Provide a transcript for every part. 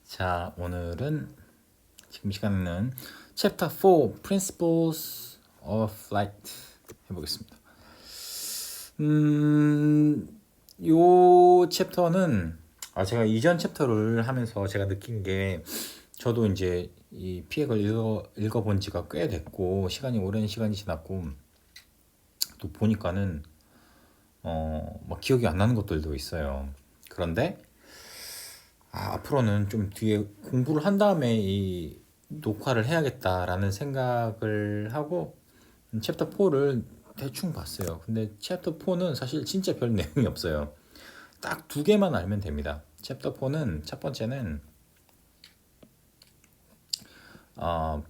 자, 오늘은 지금 시간에는 챕터 4 Principles of Flight 해보겠습니다. 요 챕터는 제가 이전 챕터를 하면서 제가 느낀 게 저도 이제 이 피해를 읽어본 지가 꽤 됐고 오랜 시간이 지났고 또 보니까는 막 기억이 안 나는 것들도 있어요. 그런데 앞으로는 좀 뒤에 공부를 한 다음에 이 녹화를 해야겠다라는 생각을 하고 챕터 4를 대충 봤어요. 근데 챕터 4는 사실 진짜 별 내용이 없어요. 딱 두 개만 알면 됩니다. 챕터 4는 첫 번째는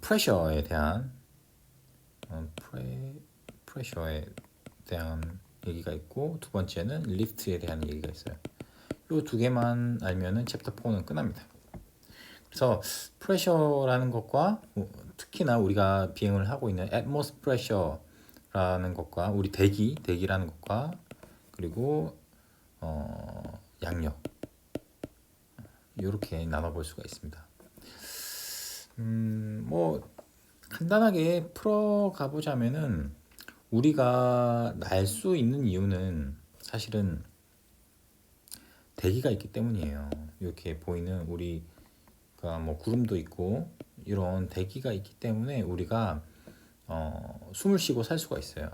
프레셔에 대한 프레셔에 대한 얘기가 있고, 두 번째는 리프트에 대한 얘기가 있어요. 이 두 개만 알면은 챕터 4는 끝납니다. 그래서 프레셔라는 것과 특히나 우리가 비행을 하고 있는 atmos pressure라는 것과 우리 대기라는 것과 그리고 양력 이렇게 나눠볼 수가 있습니다. 뭐 간단하게 풀어가 보자면은 우리가 날 수 있는 이유는 사실은 대기가 있기 때문이에요. 이렇게 보이는 우리가 뭐 구름도 있고 이런 대기가 있기 때문에 우리가 숨을 쉬고 살 수가 있어요.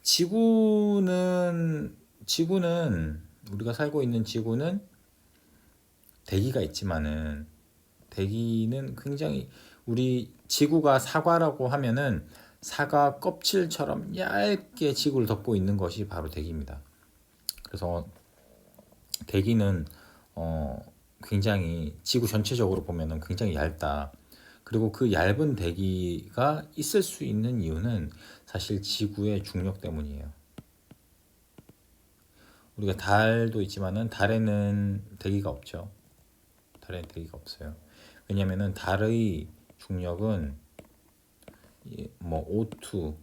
지구는 우리가 살고 있는 지구는 대기가 있지만은 대기는 굉장히 우리 지구가 사과라고 하면은 사과 껍질처럼 얇게 지구를 덮고 있는 것이 바로 대기입니다. 그래서 대기는 굉장히 지구 전체적으로 보면은 굉장히 얇다. 그리고 그 얇은 대기가 있을 수 있는 이유는 사실 지구의 중력 때문이에요. 우리가 달도 있지만은 달에는 대기가 없죠. 달에는 대기가 없어요. 왜냐면은 달의 중력은 뭐 O2,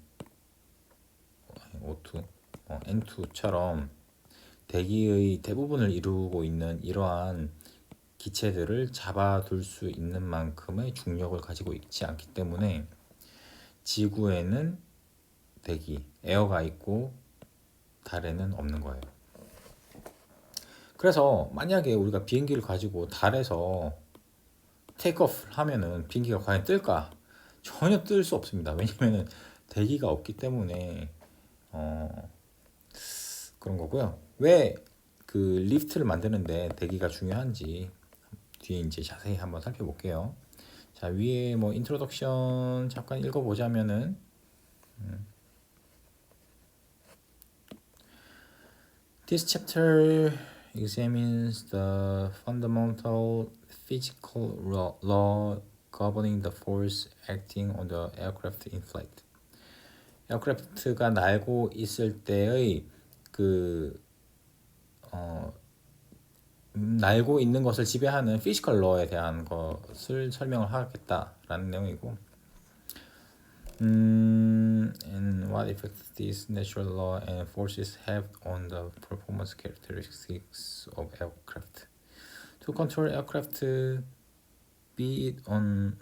N2처럼 대기의 대부분을 이루고 있는 이러한 기체들을 잡아둘 수 있는 만큼의 중력을 가지고 있지 않기 때문에 지구에는 대기, 에어가 있고 달에는 없는 거예요. 그래서 만약에 우리가 비행기를 가지고 달에서 테이크오프를 하면은 비행기가 과연 뜰까? 전혀 뜰 수 없습니다. 왜냐면은 대기가 없기 때문에 그런 거고요. 왜 그 리프트를 만드는데 대기가 중요한지 뒤에 이제 자세히 한번 살펴볼게요. 자, 위에 뭐 인트로덕션 잠깐 읽어보자면은 This chapter examines the fundamental physical law governing the force acting on the aircraft in flight. 에어크래프트가 날고 있을 때의 날고 있는 것을 지배하는 피지컬 러에 대한 것을 설명을 하겠다라는 내용이고, and what effect these natural law and forces have on the performance characteristics of aircraft. To control aircraft, be it on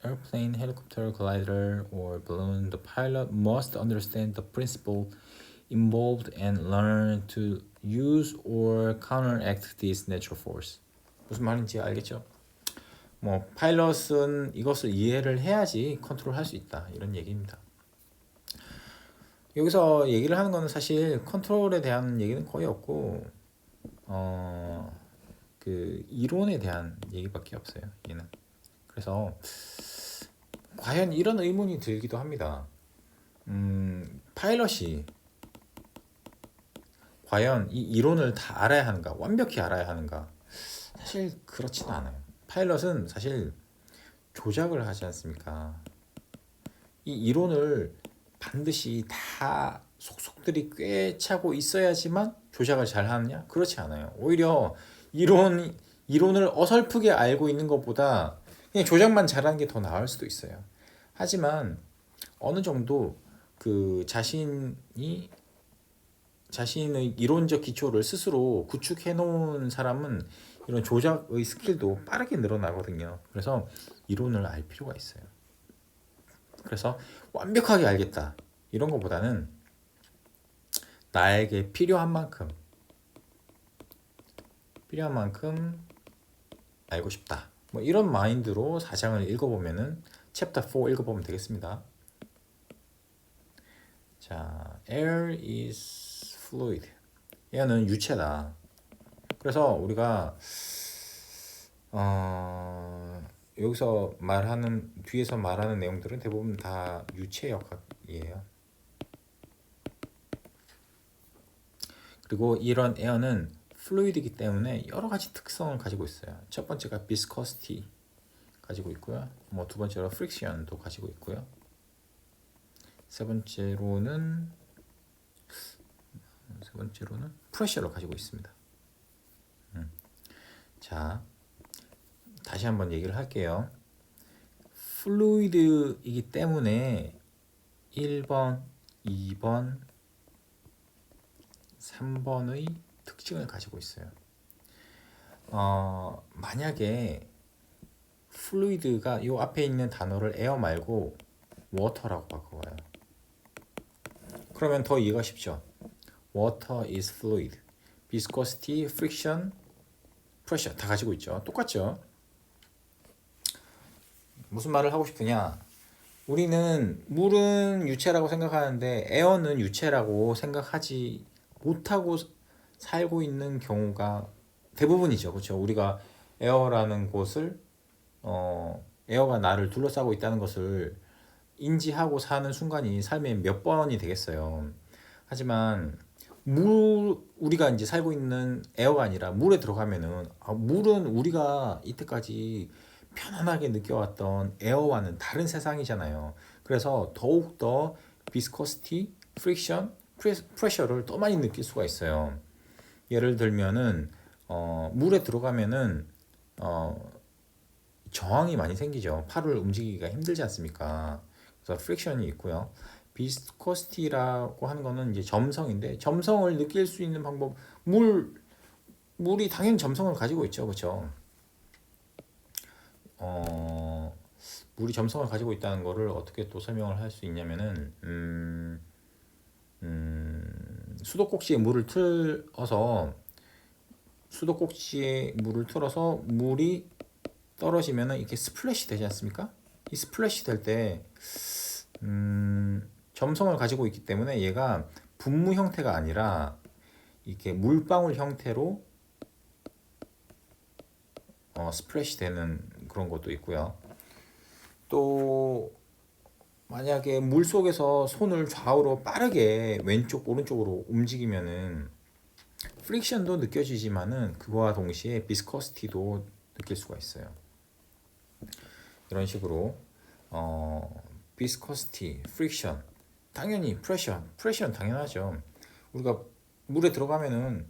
airplane, helicopter, glider, or balloon, the pilot must understand the principle involved and learn to use or counteract this natural force. 무슨 말인지 알겠죠? 뭐 파일럿은 이것을 이해를 해야지 컨트롤할 수 있다 이런 얘기입니다. 여기서 얘기를 하는 거는 사실 컨트롤에 대한 얘기는 거의 없고 그 이론에 대한 얘기밖에 없어요. 얘는. 그래서 과연 이런 의문이 들기도 합니다. 파일럿이 과연 이 이론을 다 알아야 하는가, 완벽히 알아야 하는가? 사실 그렇지는 않아요. 파일럿은 사실 조작을 하지 않습니까? 이 이론을 반드시 다 속속들이 꿰차고 있어야지만 조작을 잘 하느냐? 그렇지 않아요. 오히려 이론을 어설프게 알고 있는 것보다 그냥 조작만 잘하는 게 더 나을 수도 있어요. 하지만 어느 정도 그 자신이 자신의 이론적 기초를 스스로 구축해 놓은 사람은 이런 조작의 스킬도 빠르게 늘어나거든요. 그래서 이론을 알 필요가 있어요. 그래서 완벽하게 알겠다 이런 것보다는 나에게 필요한 만큼 알고 싶다. 뭐 이런 마인드로 4장을 읽어보면은 챕터 4 읽어보면 되겠습니다. 자, air is fluid. 얘는 유체다. 그래서 우리가 여기서 뒤에서 말하는 내용들은 대부분 다 유체 역학이에요. 그리고 이런 에어는 플루이드이기 때문에 여러 가지 특성을 가지고 있어요. 첫 번째가 viscosity 가지고 있고요. 뭐 두 번째로 friction도 가지고 있고요. 세 번째로는 pressure를 가지고 있습니다. 자, 다시 한번 얘기를 할게요. 플루이드이기 때문에 1번, 2번, 3번의 특징을 가지고 있어요. 만약에 플루이드가 요 앞에 있는 단어를 에어 말고 워터라고 바꿔봐요. 그러면 더 이해가 쉽죠. Water is fluid. Viscosity, friction, pressure 다 가지고 있죠. 똑같죠. 무슨 말을 하고 싶으냐? 우리는 물은 유체라고 생각하는데 에어는 유체라고 생각하지 못하고 살고 있는 경우가 대부분이죠. 그렇죠? 우리가 에어라는 곳을 에어가 나를 둘러싸고 있다는 것을 인지하고 사는 순간이 삶에 몇 번이 되겠어요. 하지만 우리가 이제 살고 있는 에어가 아니라 물에 들어가면은 물은 우리가 이때까지 편안하게 느껴왔던 에어와는 다른 세상이잖아요. 그래서 더욱더 비스코시티, 프릭션, 프레셔를 더 많이 느낄 수가 있어요. 예를 들면은 물에 들어가면은 저항이 많이 생기죠. 팔을 움직이기가 힘들지 않습니까? 그래서 프릭션이 있고요. 비스코시티라고 하는 거는 이제 점성인데 점성을 느낄 수 있는 방법 물이 당연히 점성을 가지고 있죠. 그렇죠? 물이 점성을 가지고 있다는 거를 어떻게 또 설명을 할 수 있냐면은 수도꼭지에 물을 틀어서 물이 떨어지면은 이렇게 스플래시 되지 않습니까? 이 스플래시 될 때 점성을 가지고 있기 때문에 얘가 분무 형태가 아니라 이렇게 물방울 형태로 스플래시 되는 그런 것도 있고요. 또 만약에 물 속에서 손을 좌우로 빠르게 왼쪽 오른쪽으로 움직이면은 프릭션도 느껴지지만은 그거와 동시에 비스코시티도 느낄 수가 있어요. 이런 식으로 비스코시티, 프릭션, 당연히 프레셔는 당연하죠. 우리가 물에 들어가면은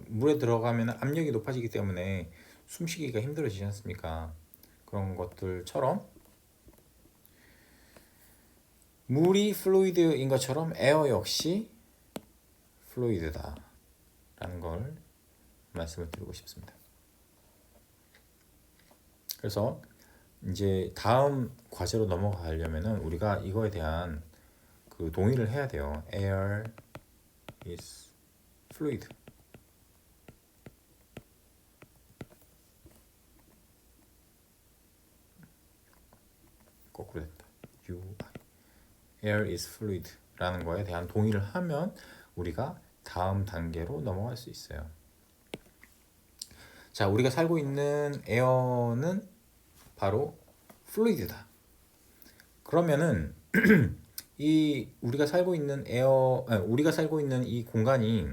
물에 들어가면 압력이 높아지기 때문에 숨쉬기가 힘들어지지 않습니까? 그런 것들처럼 물이 플루이드인 것처럼 에어 역시 플루이드다 라는 걸 말씀을 드리고 싶습니다. 그래서 이제 다음 과제로 넘어가려면은 우리가 이거에 대한 그 동의를 해야 돼요. Air is fluid. 거꾸로 됐다. Air is fluid 라는 거에 대한 동의를 하면 우리가 다음 단계로 넘어갈 수 있어요. 자, 우리가 살고 있는 에어는 바로 플루이드다. 그러면은 우리가 살고 있는 이 공간이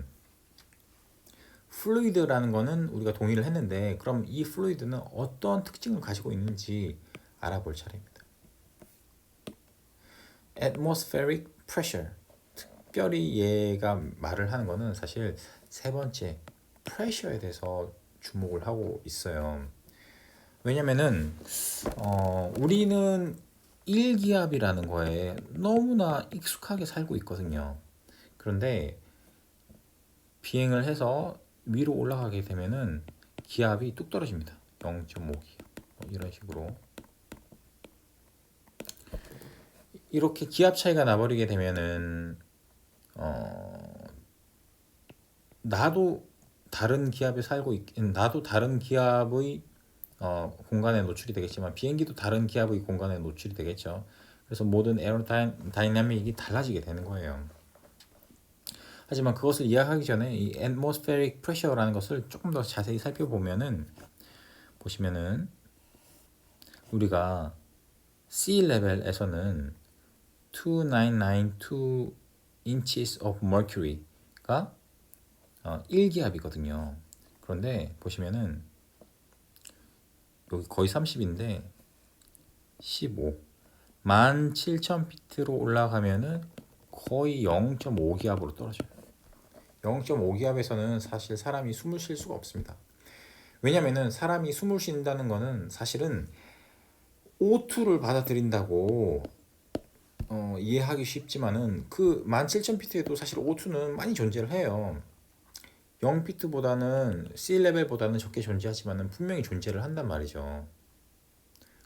플루이드라는 거는 우리가 동의를 했는데, 그럼 이 플루이드는 어떤 특징을 가지고 있는지 알아볼 차례입니다. atmospheric pressure. 특별히 얘가 말을 하는 거는 사실 세 번째 pressure에 대해서 주목을 하고 있어요. 왜냐면은 우리는 일기압이라는 거에 너무나 익숙하게 살고 있거든요. 그런데 비행을 해서 위로 올라가게 되면은 기압이 뚝 떨어집니다. 0.5기압 이런 식으로 이렇게 기압 차이가 나버리게 되면은 나도 다른 기압에 살고 나도 다른 기압의 공간에 노출이 되겠지만 비행기도 다른 기압의 공간에 노출이 되겠죠. 그래서 모든 에어다이나믹이 달라지게 되는 거예요. 하지만 그것을 이해하기 전에 이 atmospheric pressure라는 것을 조금 더 자세히 살펴보면은 보시면은 우리가 sea level에서는 2992 inches of mercury가 1기압이거든요. 그런데 보시면은 여기 거의 30인데 15 17,000피트로 올라가면은 거의 0.5기압으로 떨어져요. 0.5기압에서는 사실 사람이 숨을 쉴 수가 없습니다. 왜냐면은 사람이 숨을 쉰다는 거는 사실은 O2를 받아들인다고 이해하기 쉽지만은 그 17,000피트에도 사실 O2는 많이 존재를 해요. 0피트보다는 C레벨보다는 적게 존재하지만은 분명히 존재를 한단 말이죠.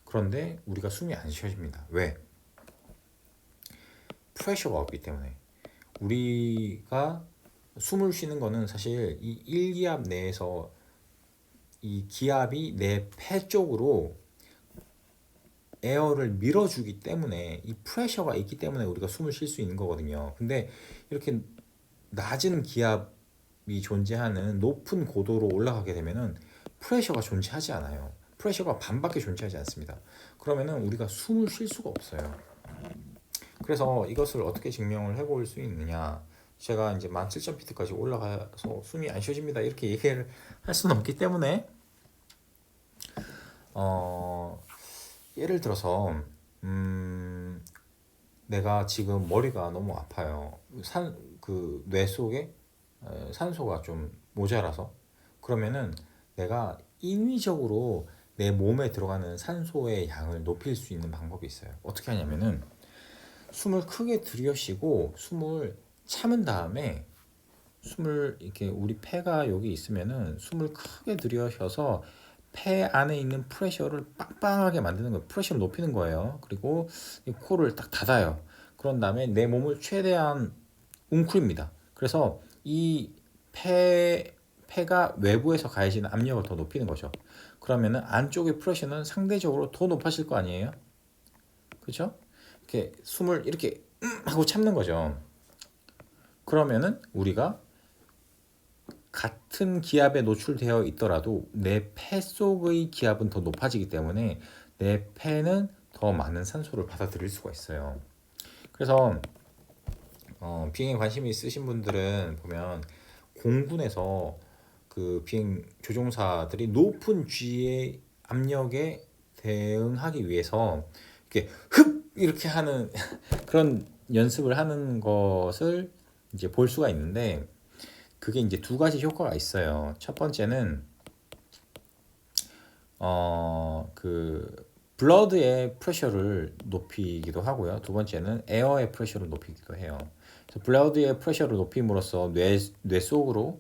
그런데 우리가 숨이 안 쉬어집니다. 왜? 프레셔가 없기 때문에. 우리가 숨을 쉬는 거는 사실 이 1기압 내에서 이 기압이 내 폐 쪽으로 에어를 밀어주기 때문에 이 프레셔가 있기 때문에 우리가 숨을 쉴 수 있는 거거든요. 근데 이렇게 낮은 기압이 존재하는 높은 고도로 올라가게 되면은 프레셔가 존재하지 않아요. 프레셔가 반밖에 존재하지 않습니다. 그러면은 우리가 숨을 쉴 수가 없어요. 그래서 이것을 어떻게 증명을 해볼 수 있느냐? 제가 이제 17,000피트까지 올라가서 숨이 안 쉬어집니다. 이렇게 얘기를 할 수는 없기 때문에 예를 들어서 내가 지금 머리가 너무 아파요. 그 뇌 속에 산소가 좀 모자라서 그러면은 내가 인위적으로 내 몸에 들어가는 산소의 양을 높일 수 있는 방법이 있어요. 어떻게 하냐면은 숨을 크게 들이쉬고 숨을 참은 다음에 숨을 이렇게 우리 폐가 여기 있으면은 숨을 크게 들이쉬어서 폐 안에 있는 프레셔를 빵빵하게 만드는 거예요. 프레셔를 높이는 거예요. 그리고 이 코를 딱 닫아요. 그런 다음에 내 몸을 최대한 웅크립니다. 그래서 이 폐가 외부에서 가해지는 압력을 더 높이는 거죠. 그러면은 안쪽의 프레셔는 상대적으로 더 높아질 거 아니에요? 그렇죠? 이렇게 숨을 이렇게 하고 참는 거죠. 그러면은 우리가 같은 기압에 노출되어 있더라도 내 폐 속의 기압은 더 높아지기 때문에 내 폐는 더 많은 산소를 받아들일 수가 있어요. 그래서 비행에 관심이 있으신 분들은 보면 공군에서 그 비행 조종사들이 높은 G의 압력에 대응하기 위해서 이렇게 흡 이렇게 하는 그런 연습을 하는 것을 이제 볼 수가 있는데 그게 이제 두 가지 효과가 있어요. 첫 번째는 그 블러드의 프레셔를 높이기도 하고요. 두 번째는 에어의 프레셔를 높이기도 해요. 그래서 블러드의 프레셔를 높임으로써 뇌 속으로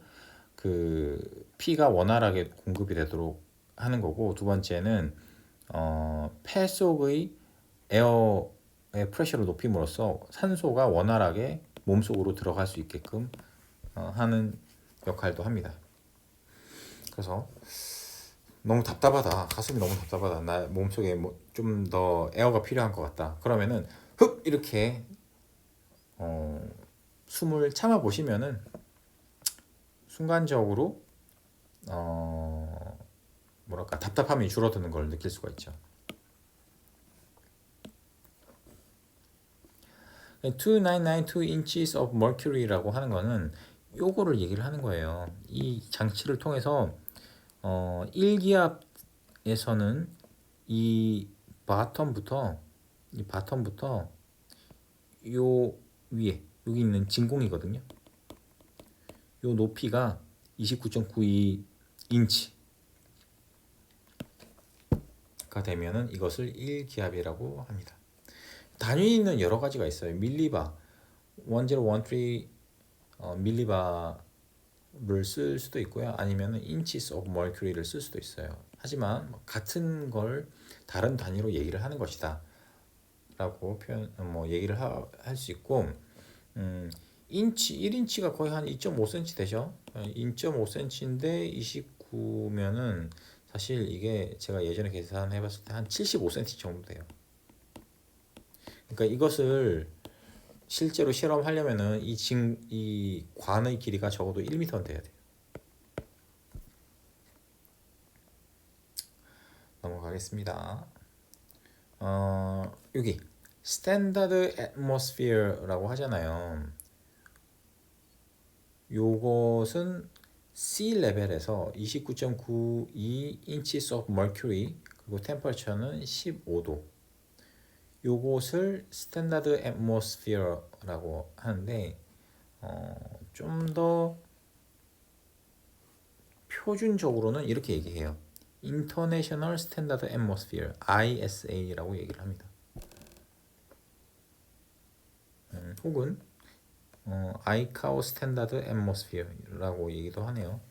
그 피가 원활하게 공급이 되도록 하는 거고 두 번째는 폐 속의 에어의 프레셔를 높임으로써 산소가 원활하게 몸속으로 들어갈 수 있게끔 하는 역할도 합니다. 그래서 너무 답답하다. 가슴이 너무 답답하다. 나 몸속에 뭐 좀 더 에어가 필요한 것 같다. 그러면은 흡 이렇게 숨을 참아 보시면은 순간적으로 뭐랄까 답답함이 줄어드는 걸 느낄 수가 있죠. 2992 inches of mercury라고 하는 거는 요거를 얘기를 하는 거예요. 이 장치를 통해서 1기압에서는 이 바텀부터 요 위에 여기 있는 진공이거든요. 요 높이가 29.92인치가 되면은 이것을 1기압이라고 합니다. 단위는 여러 가지가 있어요. 밀리바 1013 밀리바를 쓸 수도 있고요. 아니면은 inches of mercury를 쓸 수도 있어요. 하지만 같은 걸 다른 단위로 얘기를 하는 것이다 라고 표현 얘기를 할 수 있고, 인치 1인치가 거의 한 2.5cm 되죠. 2.5cm인데 29면은 사실 이게 제가 예전에 계산해 봤을 때 한 75cm 정도 돼요. 그러니까 이것을 실제로 실험하려면은 이 관의 길이가 적어도 1m는 돼야 돼요. 넘어가겠습니다. 여기 스탠다드 애트모스피어라고 하잖아요. 요것은 sea level에서 29.92 inches of mercury, 그리고 템퍼처는 15도. 요것을 스탠다드 애트모스피어라고 하는데, 좀 더 표준적으로는 이렇게 얘기해요. International Standard Atmosphere, ISA라고 얘기를 합니다. 혹은 ICAO Standard Atmosphere라고 얘기도 하네요.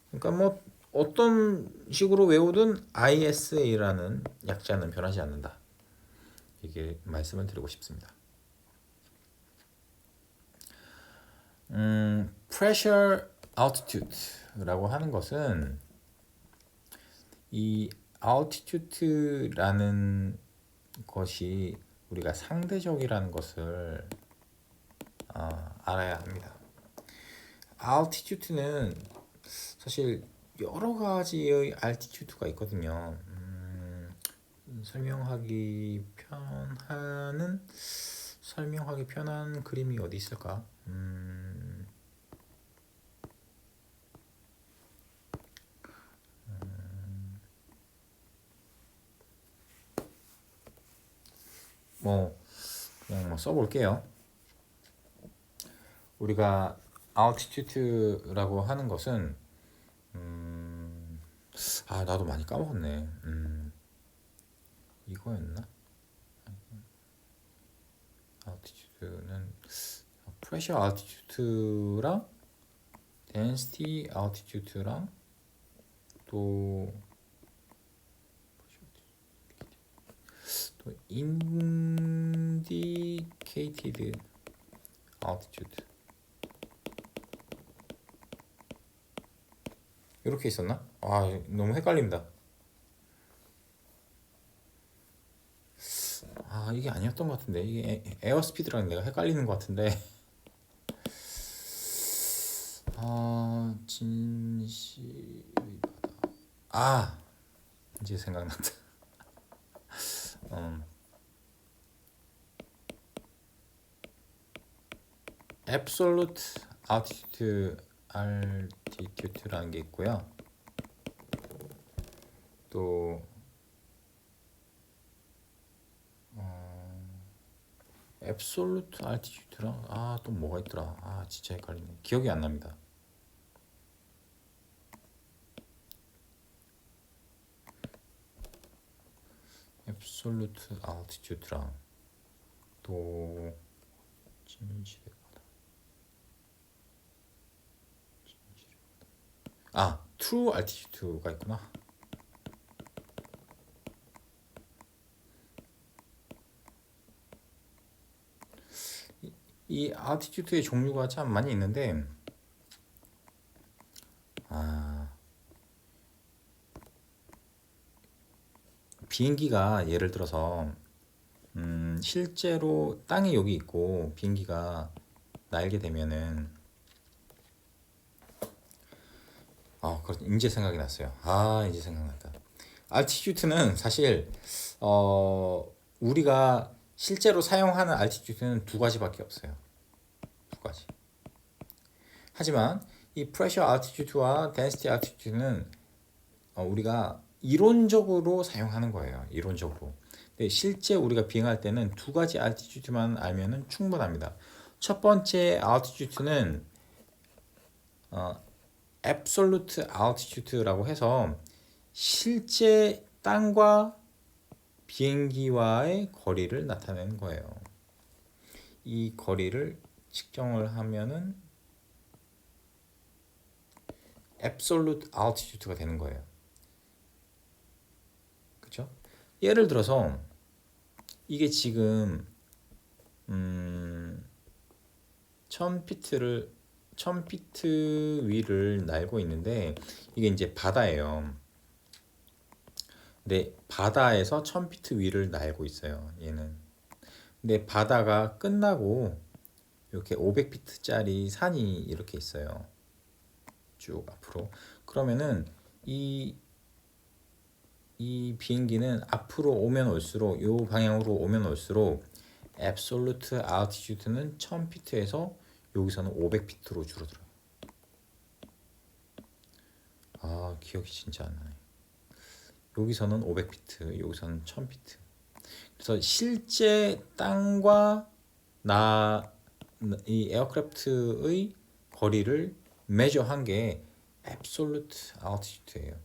그러니까 뭐 어떤 식으로 외우든 ISA라는 약자는 변하지 않는다. 이게 말씀을 드리고 싶습니다. Pressure Altitude라고 하는 것은 이 altitude라는 것이 우리가 상대적이라는 것을 알아야 합니다. altitude는 사실 여러 가지의 altitude가 있거든요. 설명하기 편한 그림이 어디 있을까? 그냥 써볼게요. 우리가 altitude라고 하는 것은 나도 많이 까먹었네. 이거였나? altitude는 pressure altitude랑 density altitude랑 또 indicated altitude 이렇게 있었나? 너무 헷갈립니다. 이게 아니었던 것 같은데, 이게 에어스피드랑 내가 헷갈리는 것 같은데. 진실의 바다. 이제 생각났다. absolute altitude라는 게 있고요. 또 absolute altitude랑 또 뭐가 있더라. 진짜 헷갈리네. 기억이 안 납니다. absolute altitude랑 또 진실의 바다. true altitude가 있구나. 이 altitude의 종류가 참 많이 있는데, 비행기가 예를 들어서 실제로 땅이 여기 있고 비행기가 날게 되면은 이제 생각이 났어요. 이제 생각났다. altitude는 사실 우리가 실제로 사용하는 altitude는 두 가지밖에 없어요. 두 가지. 하지만 이 pressure altitude와 density altitude는 우리가 이론적으로 사용하는 거예요. 이론적으로. 근데 실제 우리가 비행할 때는 두 가지 altitude만 알면은 충분합니다. 첫 번째 altitude는 absolute altitude라고 해서 실제 땅과 비행기와의 거리를 나타내는 거예요. 이 거리를 측정을 하면은 absolute altitude가 되는 거예요. 그렇죠? 예를 들어서 이게 지금 1000피트 위를 날고 있는데 이게 이제 바다예요. 근데 바다에서 1000피트 위를 날고 있어요. 얘는. 근데 바다가 끝나고 이렇게 500피트짜리 산이 이렇게 있어요. 쭉 앞으로. 그러면은 이 비행기는 앞으로 오면 올수록 이 방향으로 오면 올수록 absolute altitude는 1000피트에서 여기서는 500피트로 줄어들어요. 아, 기억이 진짜 안 나네. 여기서는 500피트, 여기서는 1000피트. 그래서 실제 땅과 이 에어크래프트의 거리를 메저한 게 absolute altitude예요.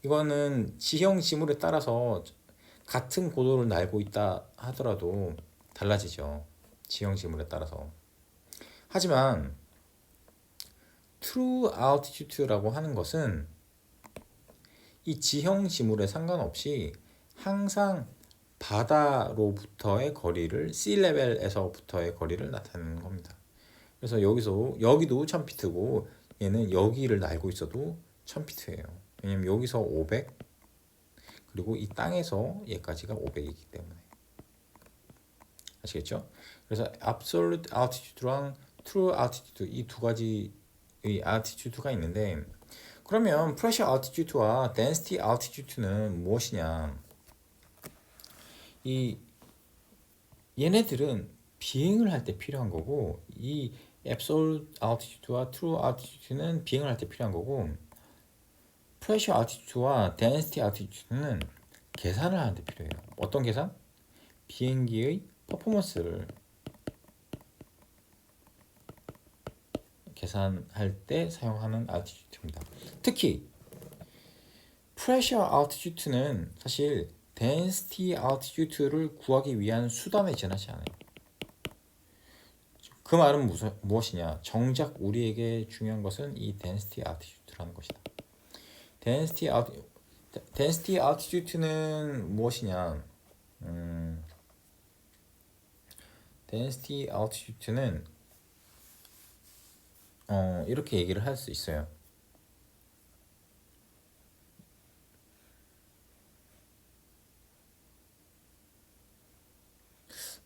이거는 지형 지물에 따라서 같은 고도를 날고 있다 하더라도 달라지죠. 지형 지물에 따라서. 하지만 true altitude라고 하는 것은 이 지형 지물에 상관없이 항상 바다로부터의 거리를 sea level에서부터의 거리를 나타내는 겁니다. 그래서 여기도 1000피트고 얘는 여기를 날고 있어도 1000피트예요. 왜냐면 여기서 500 그리고 이 땅에서 얘까지가 500이기 때문에. 아시겠죠? 그래서 absolute altitude랑 true altitude 이 두 가지의 altitude가 있는데 그러면 pressure altitude와 density altitude는 무엇이냐? 이 얘네들은 비행을 할 때 필요한 거고 이 absolute altitude와 true altitude는 비행을 할 때 필요한 거고 pressure altitude와 density altitude는 계산을 하는데 필요해요. 어떤 계산? 비행기의 퍼포먼스를 계산할 때 사용하는 altitude입니다. 특히 pressure altitude는 사실 density altitude를 구하기 위한 수단에 지나지 않아요. 그 말은 무엇이냐? 정작 우리에게 중요한 것은 이 density altitude라는 것이다. density altitude는 무엇이냐? density altitude는 이렇게 얘기를 할 수 있어요.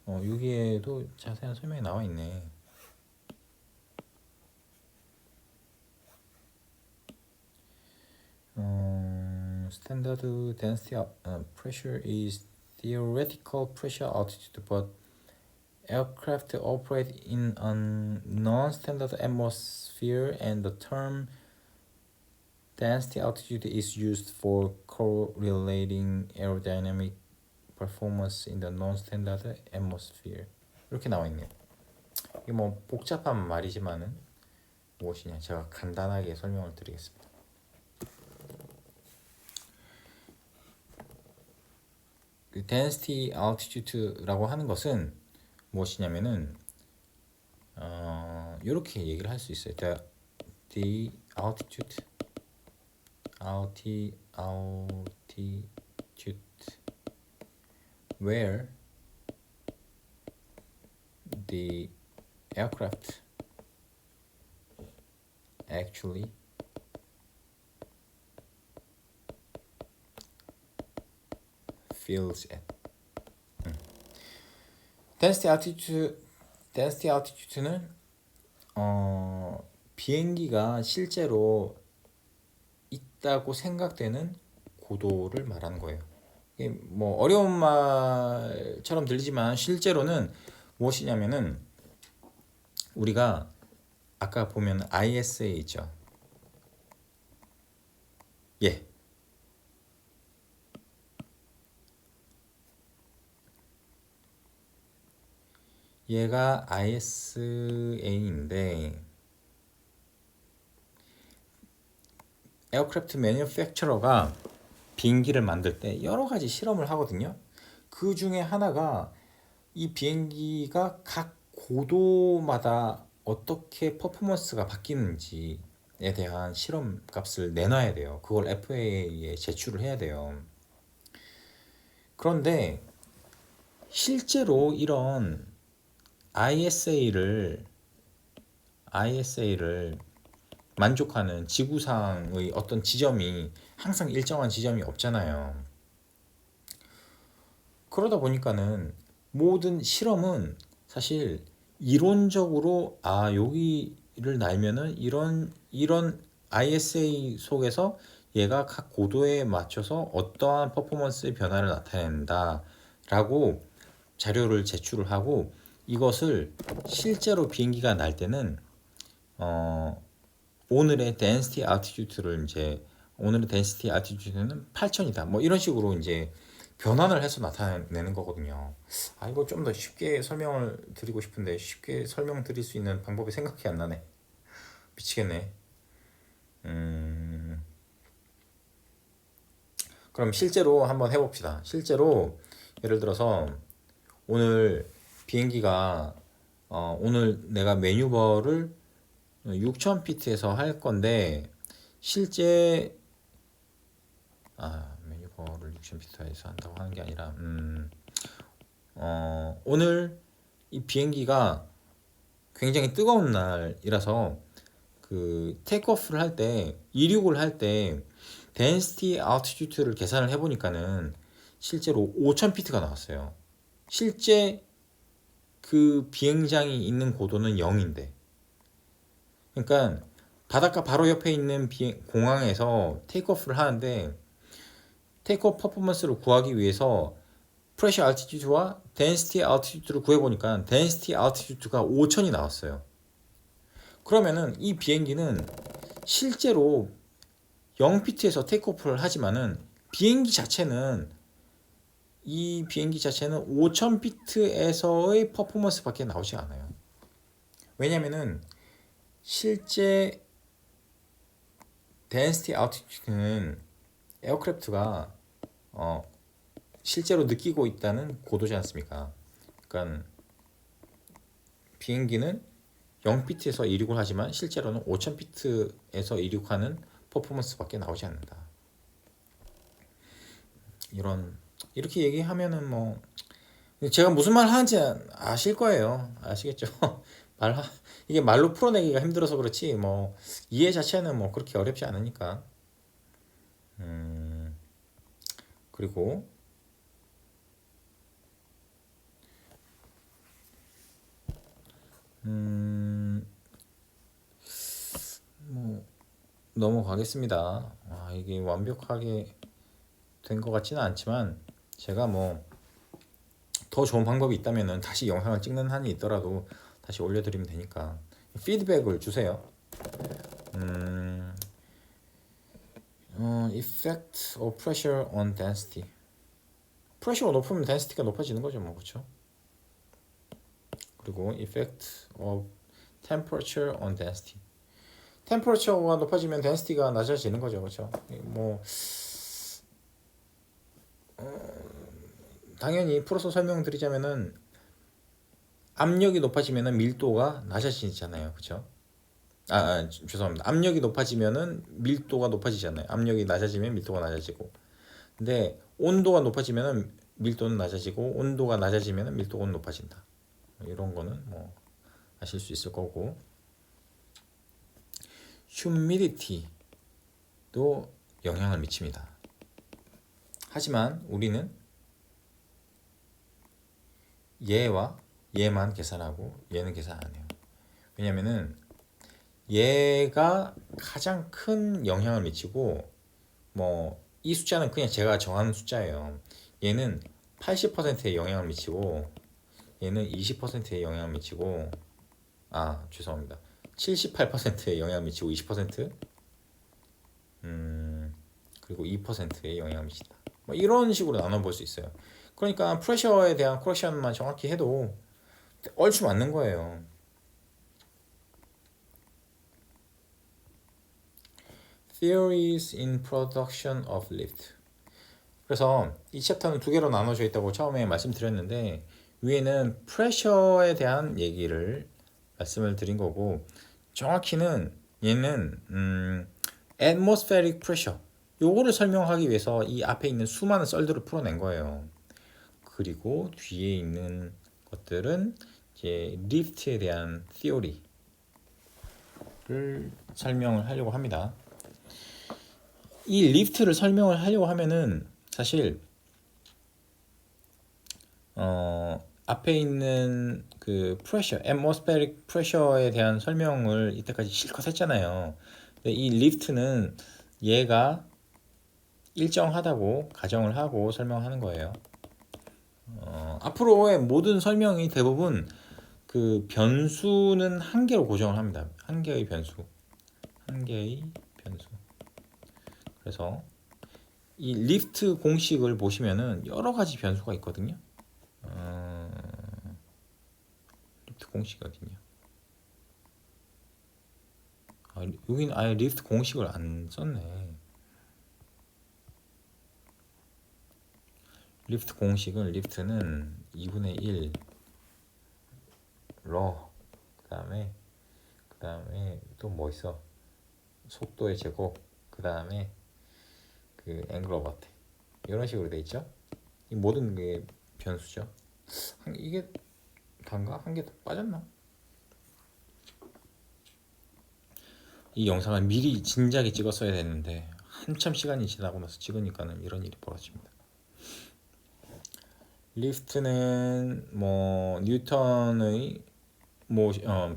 여기에도 자세한 설명이 나와 있네. Standard density pressure is theoretical pressure altitude, but aircraft operate in a non-standard atmosphere, and the term density altitude is used for correlating aerodynamic performance in the non-standard atmosphere. 이렇게 나와 있네요. 이게 뭐 복잡한 말이지만은 무엇이냐? 제가 간단하게 설명을 드리겠습니다. 그 density altitude라고 하는 것은 무엇이냐면은 이렇게 얘기를 할 수 있어요. The altitude where the aircraft actually feels at. density altitude는 비행기가 실제로 있다고 생각되는 고도를 말하는 거예요. 이게 뭐 어려운 말처럼 들리지만 실제로는 무엇이냐면은 우리가 아까 보면 ISA 있죠. 예. 얘가 ISA인데 에어크래프트 매니팩처러가 비행기를 만들 때 여러 가지 실험을 하거든요. 그 중에 하나가 이 비행기가 각 고도마다 어떻게 퍼포먼스가 바뀌는지 대한 실험 값을 내놔야 돼요. 그걸 FAA에 제출을 해야 돼요. 그런데 실제로 이런 ISA를 만족하는 지구상의 어떤 지점이 항상 일정한 지점이 없잖아요. 그러다 보니까는 모든 실험은 사실 이론적으로 여기를 날면은 이런 ISA 속에서 얘가 각 고도에 맞춰서 어떠한 퍼포먼스의 변화를 나타낸다라고 자료를 제출을 하고 이것을 실제로 비행기가 날 때는 오늘의 density altitude를 오늘의 density altitude는 8,000이다. 뭐 이런 식으로 이제 변환을 해서 나타내는 거거든요. 이거 좀 더 쉽게 설명을 드리고 싶은데 쉽게 설명드릴 수 있는 방법이 생각이 안 나네. 미치겠네. 그럼 실제로 한번 해봅시다. 실제로 예를 들어서 오늘 비행기가 오늘 내가 매뉴버를 6,000피트에서 할 건데 실제 매뉴버를 6,000피트에서 한다고 하는 게 아니라 오늘 이 비행기가 굉장히 뜨거운 날이라서 그 테이크오프를 할 때 이륙을 할 때 density altitude를 계산을 해보니까는 실제로 5,000피트가 나왔어요. 실제 그 비행장이 있는 고도는 0인데 그러니까 바닷가 바로 옆에 있는 공항에서 테이크오프를 하는데 테이크오프 퍼포먼스를 구하기 위해서 프레셔 알티튜드와 density altitude를 구해보니까 density altitude가 5,000이 나왔어요. 그러면은 이 비행기는 실제로 0피트에서 테이크오프를 하지만은 이 비행기 자체는 5,000피트에서의 퍼포먼스밖에 나오지 않아요. 왜냐면은 실제 density altitude는 에어크래프트가 실제로 느끼고 있다는 고도지 않습니까? 그러니까 비행기는 0피트에서 이륙을 하지만 실제로는 5,000피트에서 이륙하는 퍼포먼스밖에 나오지 않는다. 이렇게 얘기하면은 뭐 제가 무슨 말 하는지 아실 거예요. 아시겠죠? 이게 말로 풀어내기가 힘들어서 그렇지 뭐 이해 자체는 뭐 그렇게 어렵지 않으니까. 그리고 뭐 넘어가겠습니다. 이게 완벽하게 된 것 같지는 않지만 제가 뭐 더 좋은 방법이 있다면은 다시 영상을 찍는 한이 있더라도 다시 올려드리면 되니까 피드백을 주세요. Effect of pressure on density. 프레셔가 높으면 density가 높아지는 거죠, 뭐 그렇죠? 그리고 effect of temperature on density. 템퍼러처가 높아지면 density가 낮아지는 거죠, 그렇죠? 뭐 당연히 풀어서 설명드리자면은 압력이 높아지면은 밀도가 낮아지잖아요, 그렇죠? 죄송합니다. 압력이 높아지면은 밀도가 높아지잖아요. 압력이 낮아지면 밀도가 낮아지고. 근데 온도가 높아지면은 밀도는 낮아지고 온도가 낮아지면은 밀도가 높아진다. 이런 거는 뭐 아실 수 있을 거고. humidity도 영향을 미칩니다. 하지만 우리는 얘만 계산하고 얘는 계산 안 해요. 왜냐면은 얘가 가장 큰 영향을 미치고 뭐 이 숫자는 그냥 제가 정하는 숫자예요. 얘는 80%의 영향을 미치고 얘는 20%의 영향을 미치고 죄송합니다. 78%의 영향을 미치고 20% 그리고 2%의 영향을 미친다. 뭐 이런 식으로 나눠볼 수 있어요. 그러니까 프레셔에 대한 코렉션만 정확히 해도 얼추 맞는 거예요. Theories in production of lift. 그래서 이 챕터는 두 개로 나눠져 있다고 처음에 말씀드렸는데 위에는 프레셔에 대한 얘기를 말씀을 드린 거고 정확히는 얘는 atmospheric pressure 요거를 설명하기 위해서 이 앞에 있는 수많은 썰들을 풀어낸 거예요. 그리고 뒤에 있는 것들은 이제 리프트에 대한 티오리를 설명을 하려고 합니다. 이 리프트를 설명을 하려고 하면은 사실 앞에 있는 그 프레셔, atmospheric pressure에 대한 설명을 이때까지 실컷 했잖아요. 근데 이 리프트는 얘가 일정하다고 가정을 하고 설명하는 거예요. 앞으로의 모든 설명이 대부분 그 변수는 한 개로 고정을 합니다. 한 개의 변수. 그래서 이 리프트 공식을 보시면은 여러 가지 변수가 있거든요. 리프트 공식이 어딨냐? 여기는 아예 리프트 공식을 안 썼네. 리프트 공식은 리프트는 2분의 1 러, 그 다음에 또 뭐 있어? 속도의 제곱, 그 다음에 그 앵글 오브 어택 이런 식으로 돼 있죠. 이 모든 게 변수죠. 이게 단가 한 개 더 빠졌나? 이 영상을 미리 진작에 찍었어야 됐는데 한참 시간이 지나고 나서 찍으니까는 이런 일이 벌어집니다. 리프트는 뭐 뉴턴의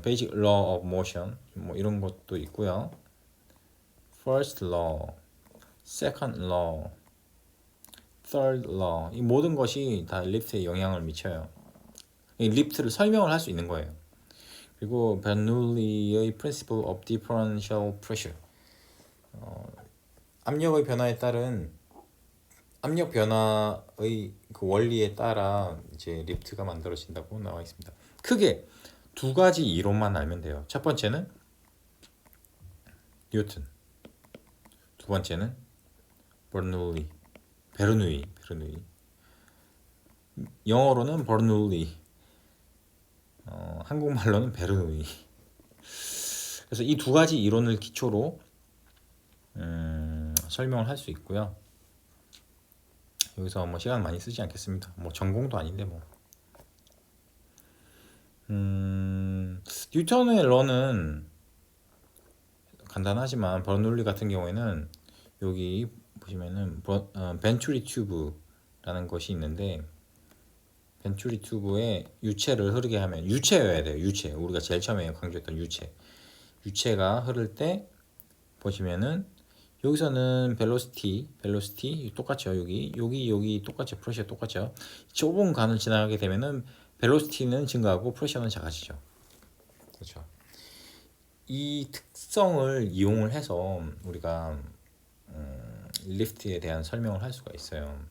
basic law of motion 뭐 이런 것도 있고요. first law, second law, third law 이 모든 것이 다 리프트에 영향을 미쳐요. 이 리프트를 설명을 할 수 있는 거예요. 그리고 베를리의 principle of differential pressure 압력의 변화에 따른 압력 변화의 그 원리에 따라 이제 리프트가 만들어진다고 나와 있습니다. 크게 두 가지 이론만 알면 돼요. 첫 번째는 뉴턴, 두 번째는 베르누이. 영어로는 버누리, 한국말로는 베르누이. 그래서 이 두 가지 이론을 기초로 설명을 할 수 있고요. 여기서 뭐 시간 많이 쓰지 않겠습니다. 뭐 전공도 아닌데 뭐. 뉴턴의 러는 간단하지만 버널리 같은 경우에는 여기 보시면은 벤츄리 튜브라는 것이 있는데 벤츄리 튜브에 유체를 흐르게 하면 유체여야 돼요. 유체. 우리가 제일 처음에 강조했던 유체가 흐를 때 보시면은 여기서는 벨로시티 똑같죠. 여기 똑같죠. 프레셔 똑같죠. 좁은 간을 지나가게 되면은 벨로시티는 증가하고 프레셔는 작아지죠. 그렇죠. 이 특성을 이용을 해서 우리가 리프트에 대한 설명을 할 수가 있어요.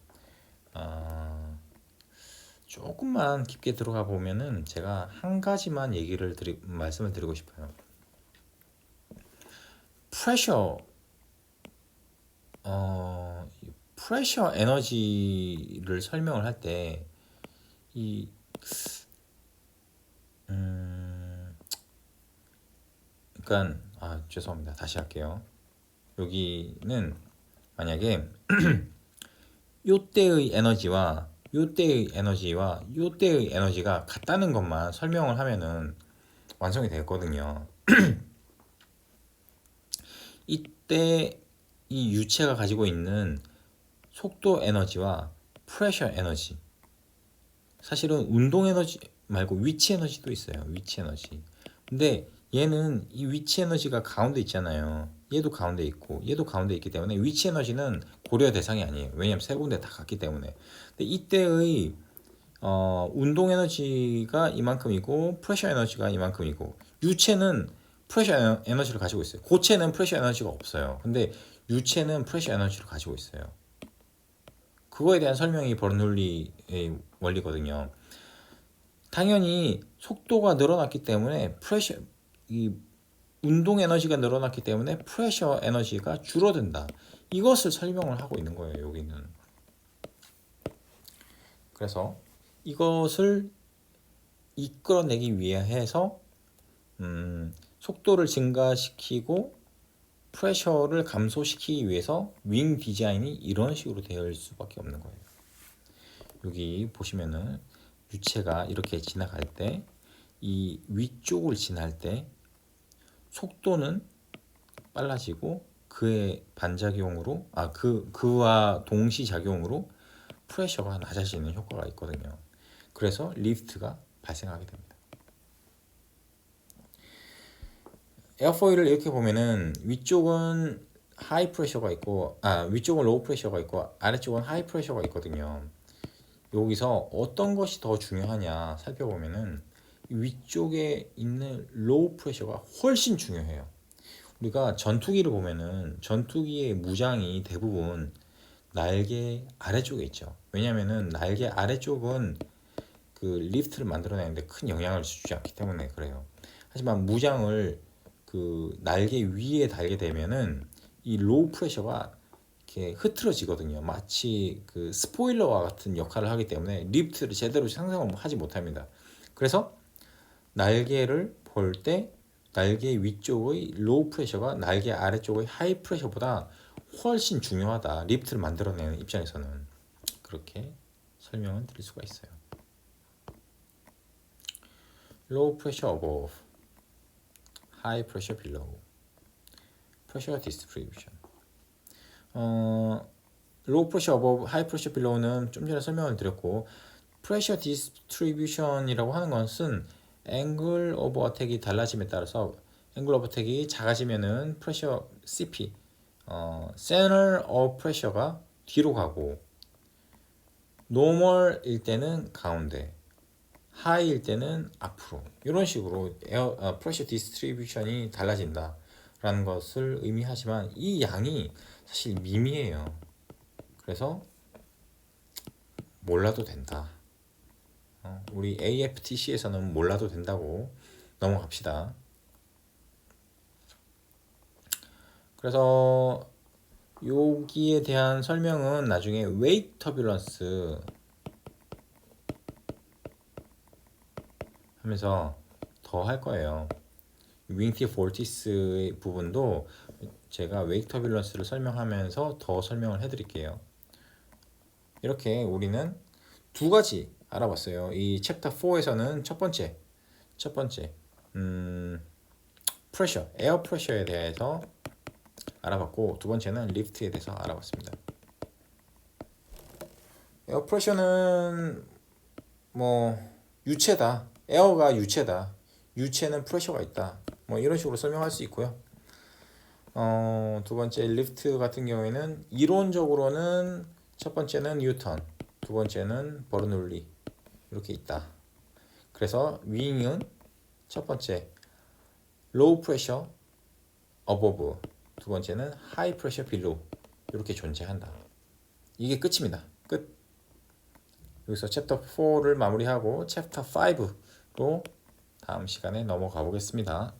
조금만 깊게 들어가 보면은 제가 한 가지만 말씀을 드리고 싶어요. 프레셔 에너지를 설명을 할 때 이 그러니까 죄송합니다. 다시 할게요. 여기는 만약에 요때의 에너지와 요때의 에너지가 같다는 것만 설명을 하면은 완성이 되거든요. 이때 이 유체가 가지고 있는 속도 에너지와 프레셔 에너지 사실은 운동 에너지 말고 위치 에너지도 있어요. 위치 에너지. 근데 얘는 이 위치 에너지가 가운데 있잖아요. 얘도 가운데 있고 얘도 가운데 있기 때문에 위치 에너지는 고려 대상이 아니에요. 왜냐면 세 군데 다 같기 때문에. 근데 이때의 운동 에너지가 이만큼이고 프레셔 에너지가 이만큼이고 유체는 프레셔 에너지를 가지고 있어요. 고체는 프레셔 에너지가 없어요. 근데 유체는 프레셔 에너지를 가지고 있어요. 그거에 대한 설명이 버널리의 원리거든요. 당연히 속도가 늘어났기 때문에 이 운동 에너지가 늘어났기 때문에 프레셔 에너지가 줄어든다. 이것을 설명을 하고 있는 거예요. 여기는. 그래서 이것을 이끌어내기 위해 해서 속도를 증가시키고 프레셔를 감소시키기 위해서 윙 디자인이 이런 식으로 되어 있을 수밖에 없는 거예요. 여기 보시면은 유체가 이렇게 지나갈 때 이 위쪽을 지날 때 속도는 빨라지고 그의 반작용으로 그와 동시 작용으로 프레셔가 낮아지는 효과가 있거든요. 그래서 리프트가 발생하게 됩니다. 에어포일을 이렇게 보면은 위쪽은 하이 프레셔가 있고 위쪽은 로우 프레셔가 있고 아래쪽은 하이 프레셔가 있거든요. 여기서 어떤 것이 더 중요하냐 살펴보면은 위쪽에 있는 로우 프레셔가 훨씬 중요해요. 우리가 전투기를 보면은 전투기의 무장이 대부분 날개 아래쪽에 있죠. 왜냐면은 날개 아래쪽은 그 리프트를 만들어내는데 큰 영향을 주지 않기 때문에 그래요. 하지만 무장을 그 날개 위에 달게 되면은 이 로우 프레셔가 이렇게 흐트러지거든요. 마치 그 스포일러와 같은 역할을 하기 때문에 리프트를 제대로 상상하지 못합니다. 그래서 날개를 볼 때 날개 위쪽의 로우 프레셔가 날개 아래쪽의 하이 프레셔보다 훨씬 중요하다. 리프트를 만들어내는 입장에서는 그렇게 설명을 드릴 수가 있어요. Low pressure above, high pressure below. Pressure distribution. Low pressure above, high pressure below는 좀 전에 설명을 드렸고, pressure distribution이라고 하는 것은 angle of attack이 달라짐에 따라서 angle of attack이 작아지면은 pressure CP, center of pressure가 뒤로 가고, normal일 때는 가운데, 하이일 때는 앞으로 이런 식으로 프레셔 디스트리뷰션이 달라진다라는 것을 의미하지만 이 양이 사실 미미해요. 그래서 몰라도 된다. 우리 AFTC에서는 몰라도 된다고 넘어갑시다. 그래서 여기에 대한 설명은 나중에 웨이트 터뷸런스 하면서 더 할 거예요. 윙팁 볼티스의 부분도 제가 웨이트 터뷸런스를 설명하면서 더 설명을 해드릴게요. 이렇게 우리는 두 가지 알아봤어요. 이 챕터 4에서는 첫 번째 프레셔, 에어 프레셔에 대해서 알아봤고 두 번째는 리프트에 대해서 알아봤습니다. 에어 프레셔는 뭐 유체다. 에어가 유체다. 유체는 프레셔가 있다. 뭐 이런 식으로 설명할 수 있고요. 두 번째 리프트 같은 경우에는 이론적으로는 첫 번째는 뉴턴, 두 번째는 버르놀리 이렇게 있다. 그래서 윙은 첫 번째 로우 프레셔 어버브, 두 번째는 하이 프레셔 빌로우 이렇게 존재한다. 이게 끝입니다. 끝. 여기서 챕터 4를 마무리하고 챕터 5로 다음 시간에 넘어가 보겠습니다.